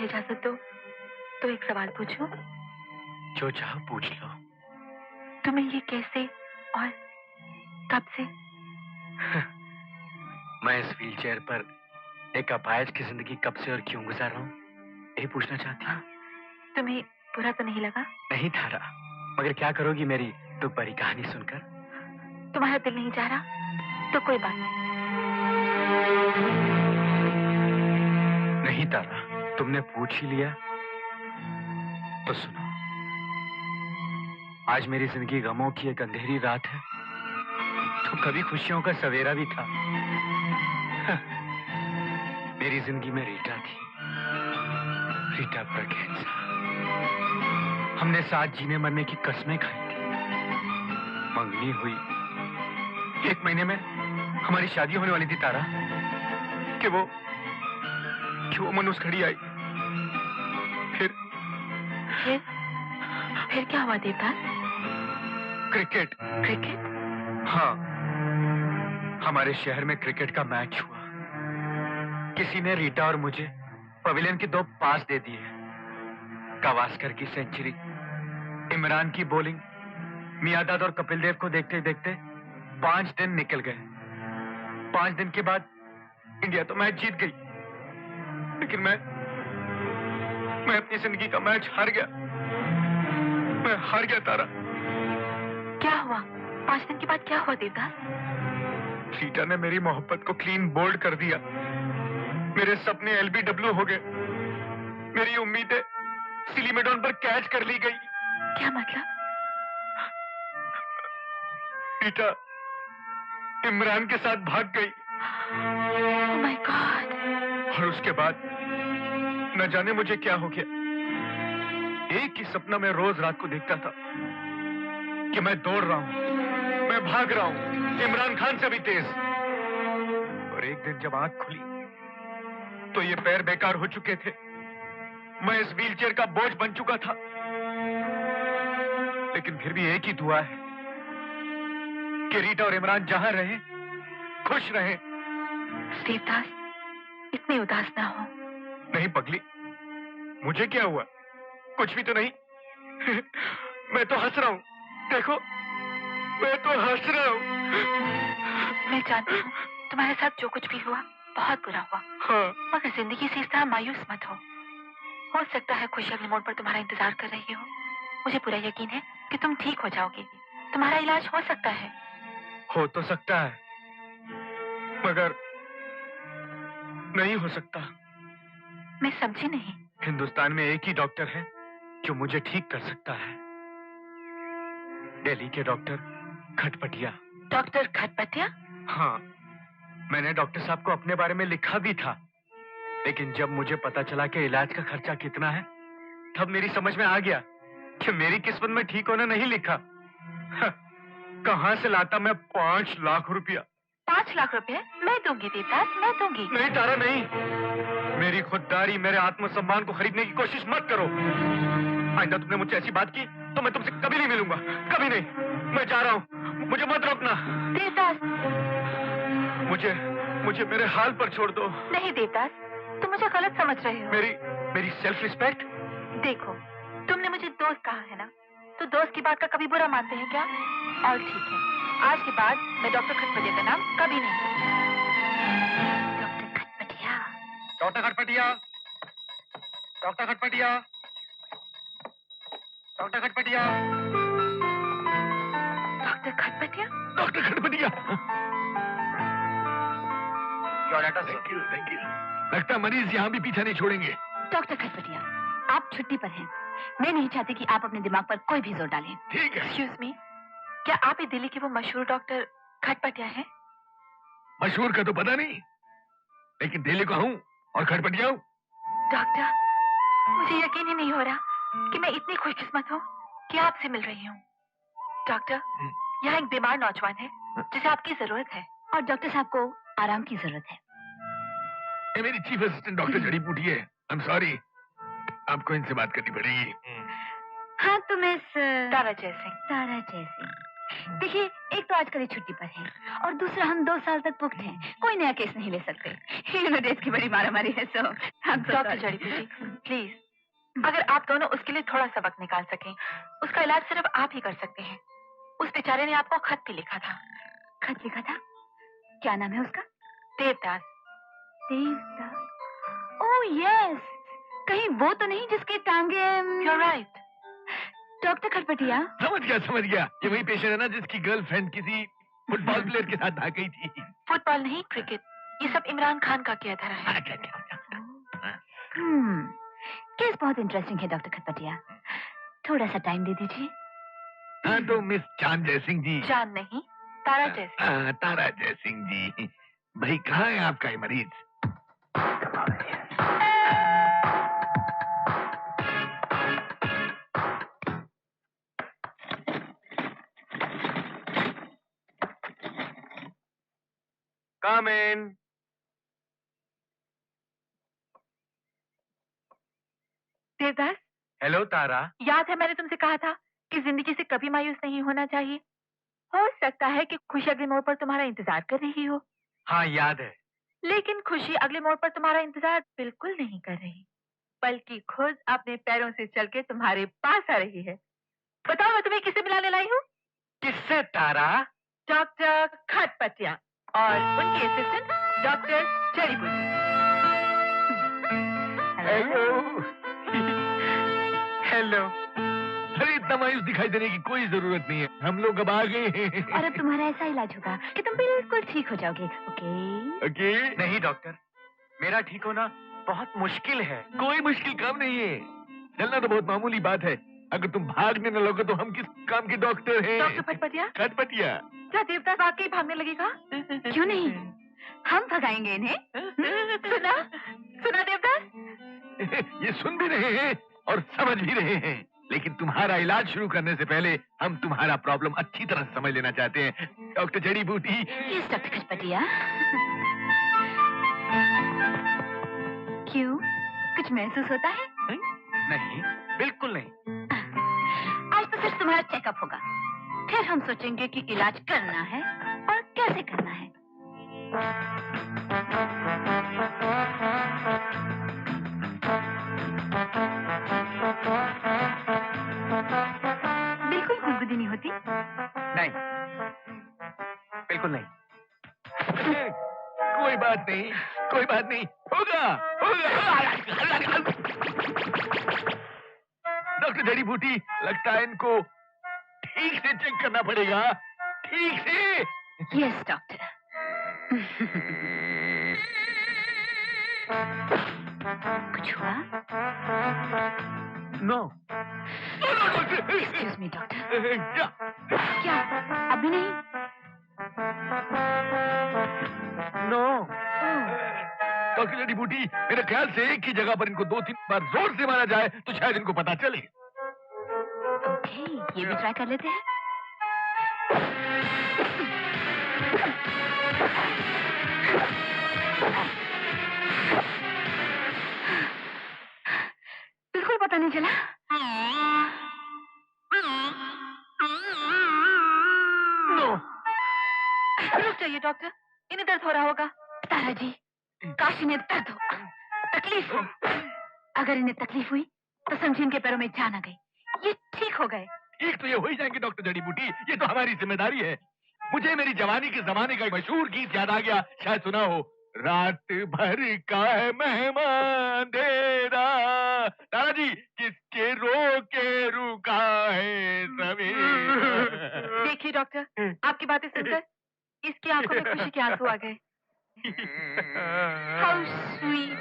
मुझे इजाजत दो तो एक सवाल पूछूं? जो चाहो पूछ लो। तुम्हें ये कैसे और कब से? मैं इस व्हीलचेयर पर एक अपाहिज की जिंदगी कब से और क्यों गुजार रहा हूँ, यही पूछना चाहती हूँ। तुम्हें बुरा तो नहीं लगा? नहीं तारा, मगर क्या करोगी मेरी दुख भरी कहानी सुनकर? तुम्हारा दिल नहीं जा रहा तो कोई बात नहीं। नहीं तारा, तुमने पूछ ही लिया तो सुनो। आज मेरी जिंदगी गमों की एक अंधेरी रात है, तो कभी खुशियों का सवेरा भी था। मेरी जिंदगी में रीटा थी, रीटा ब्रगेंजा। हमने साथ जीने मरने की कस्में खाई थी। मंगनी हुई, 1 महीने में हमारी शादी होने वाली थी तारा, कि वो मनुष्य खड़ी आई। फिर क्या हुआ देवदास? क्रिकेट। क्रिकेट? हाँ, हमारे शहर में क्रिकेट का मैच हुआ। किसी ने रीटा और मुझे पवेलियन के 2 पास दे दिए। गावस्कर की सेंचुरी, इमरान की बॉलिंग, मियादाद और कपिल देव को देखते देखते 5 दिन निकल गए। 5 दिन के बाद इंडिया तो मैच जीत गई, लेकिन मैं अपनी जिंदगी का मैच हार गया। मैं हार गया तारा। क्या हुआ? 5 दिन के बाद क्या हुआ देवदास? रीटा ने मेरी मोहब्बत को क्लीन बोल्ड कर दिया। मेरे सपने LBW हो गए। मेरी उम्मीदें सिलीमेडॉन पर कैच कर ली गई। क्या मतलब? रीटा इमरान के साथ भाग गई। Oh my God! और उसके बाद न जाने मुझे क्या हो गया। एक ही सपना मैं रोज रात को देखता था कि मैं दौड़ रहा हूं, मैं भाग रहा हूं, इमरान खान से भी तेज। और एक दिन जब आंख खुली तो ये पैर बेकार हो चुके थे। मैं इस व्हीलचेयर का बोझ बन चुका था। लेकिन फिर भी एक ही दुआ है कि रीटा और इमरान जहां रहे खुश रहे। देवदास, इतनी उदास ना हो। नहीं पगली, मुझे क्या हुआ? कुछ भी तो नहीं। मैं तो हंस रहा हूं, देखो, मैं तो हंस रहा हूं। मैं जानती हूँ तुम्हारे साथ जो कुछ भी हुआ बहुत बुरा हुआ। हाँ। मगर जिंदगी से इस तरह मायूस मत हो सकता है खुशी अगले मोड़ पर तुम्हारा इंतजार कर रही हो। मुझे पूरा यकीन है कि तुम ठीक हो जाओगे। तुम्हारा इलाज हो सकता है। हो तो सकता है, मगर नहीं हो सकता। मैं समझी नहीं। हिंदुस्तान में एक ही डॉक्टर है जो मुझे ठीक कर सकता है। दिल्ली के डॉक्टर खटपटिया। डॉक्टर खटपटिया? हाँ, मैंने डॉक्टर साहब को अपने बारे में लिखा भी था, लेकिन जब मुझे पता चला कि इलाज का खर्चा कितना है, तब मेरी समझ में आ गया कि मेरी किस्मत में ठीक होना नहीं लिखा। कहां से लाता मैं 5 लाख रुपया? 5 लाख रुपए मैं दूंगी देवदास, मैं दूंगी। नहीं तारा, नहीं। मेरी खुददारी, मेरे आत्मसम्मान को खरीदने की कोशिश मत करो। आइंदा तुमने मुझसे ऐसी बात की तो मैं तुमसे कभी नहीं मिलूंगा, कभी नहीं। मैं जा रहा हूँ, मुझे मत रोकना। देवदास, मुझे मेरे हाल पर छोड़ दो। नहीं देवदास, तुम मुझे गलत समझ रहे हो। मेरी सेल्फ रिस्पेक्ट। देखो, तुमने मुझे दोस्त कहा है ना, तो दोस्त की बात का कभी बुरा मानते हैं क्या? और ठीक है, आज के बाद मैं डॉक्टर खटपटिया का नाम कभी नहीं। Doctor Khatpatia, doctor Khatpatia, doctor Khatpatia, doctor Khatpatia, doctor Khatpatia, doctor Khatpatia. Thank you. लगता मरीज यहाँ भी पीछा नहीं छोड़ेंगे। डॉक्टर खटपटिया, आप छुट्टी पर हैं। मैं नहीं चाहती कि आप अपने दिमाग पर कोई भी जोर डालें। ठीक है। एक्सक्यूज मी, क्या आप ही दिल्ली के वो मशहूर डॉक्टर खटपटिया हैं? मशहूर का तो पता नहीं, लेकिन दिल्ली का हूँ और खटपटिया हूँ। डॉक्टर, मुझे यकीन ही नहीं हो रहा कि मैं इतनी खुशकिस्मत हूँ कि आपसे मिल रही हूँ। डॉक्टर, यहाँ एक बीमार नौजवान है जिसे आपकी जरूरत है, और डॉक्टर साहब को आराम की जरूरत है। ये मेरी चीफ असिस्टेंट डॉक्टर जड़ी बूटी है। आई एम सॉरी, आपको इनसे बात करनी पड़ेगी। हाँ, तो मिस तारा जयसिंह। देखिए, एक तो आजकल ये छुट्टी पर है, और दूसरा हम 2 साल तक पुख्त हैं। कोई नया केस नहीं ले सकते। देश की बड़ी मारामारी है, सो डॉक्टर जड़ी बूटी, प्लीज, अगर आप दोनों उसके लिए थोड़ा सा वक्त निकाल सकें, उसका इलाज सिर्फ आप ही कर सकते हैं। उस बेचारे ने आपको खत भी लिखा था। खत लिखा था? क्या नाम है उसका? देवदास। देवदास, ओह यस, कहीं वो तो नहीं जिसकी टांगे... You're right. डॉक्टर खटपटिया। समझ गया, ये वही पेशेंट है ना जिसकी गर्लफ्रेंड किसी फुटबॉल प्लेयर के साथ भाग गई थी। फुटबॉल नहीं, क्रिकेट। ये सब इमरान खान का किया धरा है। केस बहुत इंटरेस्टिंग है डॉक्टर खटपटिया, थोड़ा सा टाइम दे दीजिए। हाँ तो मिस चांद जयसिंह जी। चांद नहीं, तारा जयसिंह। तारा जयसिंह जी, भाई कहाँ है आपका ये मरीज? Come in. देवदास। हेलो तारा। याद है मैंने तुमसे कहा था कि जिंदगी से कभी मायूस नहीं होना चाहिए। हो सकता है कि खुशी अगले मोड़ पर तुम्हारा इंतजार कर रही हो। हाँ याद है। लेकिन खुशी अगले मोड़ पर तुम्हारा इंतजार बिल्कुल नहीं कर रही, बल्कि खुद अपने पैरों से चल के तुम्हारे पास आ रही है। बताओ मैं तुम्हें किसे मिलाने लाई हूँ? किससे तारा? डॉक्टर खटपटिया और उनके असिस्टेंट डॉक्टर जड़ी बूटी। हेलो। अरे इतना मायूस दिखाई देने की कोई जरूरत नहीं है, हम लोग अब आ गए हैं। और अब तुम्हारा ऐसा इलाज होगा कि तुम बिल्कुल ठीक हो जाओगे। ओके? ओके? नहीं डॉक्टर, मेरा ठीक होना बहुत मुश्किल है। कोई मुश्किल काम नहीं है, चलना तो बहुत मामूली बात है। अगर तुम भागने न लोगे तो हम किस काम के डॉक्टर हैं? डॉक्टर खटपटिया? खटपटिया। क्या देवदास वाकई भागने लगेगा? क्यों नहीं, हम भगाएंगे इन्हें। सुना देवदास? ये सुन भी रहे हैं और समझ भी रहे हैं, लेकिन तुम्हारा इलाज शुरू करने से पहले हम तुम्हारा प्रॉब्लम अच्छी तरह समझ लेना चाहते हैं डॉक्टर जड़ी बूटी। Yes doctor Khatpatia. क्यों, कुछ महसूस होता है? नहीं, बिल्कुल नहीं। आज तो सिर्फ तुम्हारा चेकअप होगा, फिर हम सोचेंगे कि इलाज करना है और कैसे करना है। बिल्कुल गुदगुदी नहीं होती? नहीं, बिल्कुल नहीं। कोई बात नहीं, कोई बात नहीं, होगा होगा। डॉक्टर जड़ी बूटी, लगता है इनको ठीक से चेक करना पड़ेगा, ठीक से। Yes doctor. कुछ हुआ? नो। Excuse me doctor. क्या? क्या अभी नहीं? नो। डॉक्टर जड़ी बूटी, मेरे ख्याल से एक ही जगह पर इनको 2-3 बार जोर से मारा जाए तो शायद इनको पता चले। ओके, ये भी ट्राई कर लेते हैं। बिल्कुल पता नहीं चला। नो। रुक जाइए डॉक्टर, इन्हें दर्द हो रहा होगा। तारा जी, काश इन्हें दर्द हो, तकलीफ हो। अगर इन्हें तकलीफ हुई तो समझिए इनके पैरों में जान आ गई, ये ठीक हो गए। ठीक तो ये हो ही जाएंगे डॉक्टर जड़ी बूटी, ये तो हमारी जिम्मेदारी है। मुझे मेरी जवानी के जमाने का एक मशहूर गीत याद आ गया, शायद सुना हो। रात भर का है मेहमान तेरा, तारा जी किसके रोके रुका है सवेरा। देखिए डॉक्टर, आपकी बातें सुनकर इसकी आंखों में खुशी के आंसू आ गए। How sweet.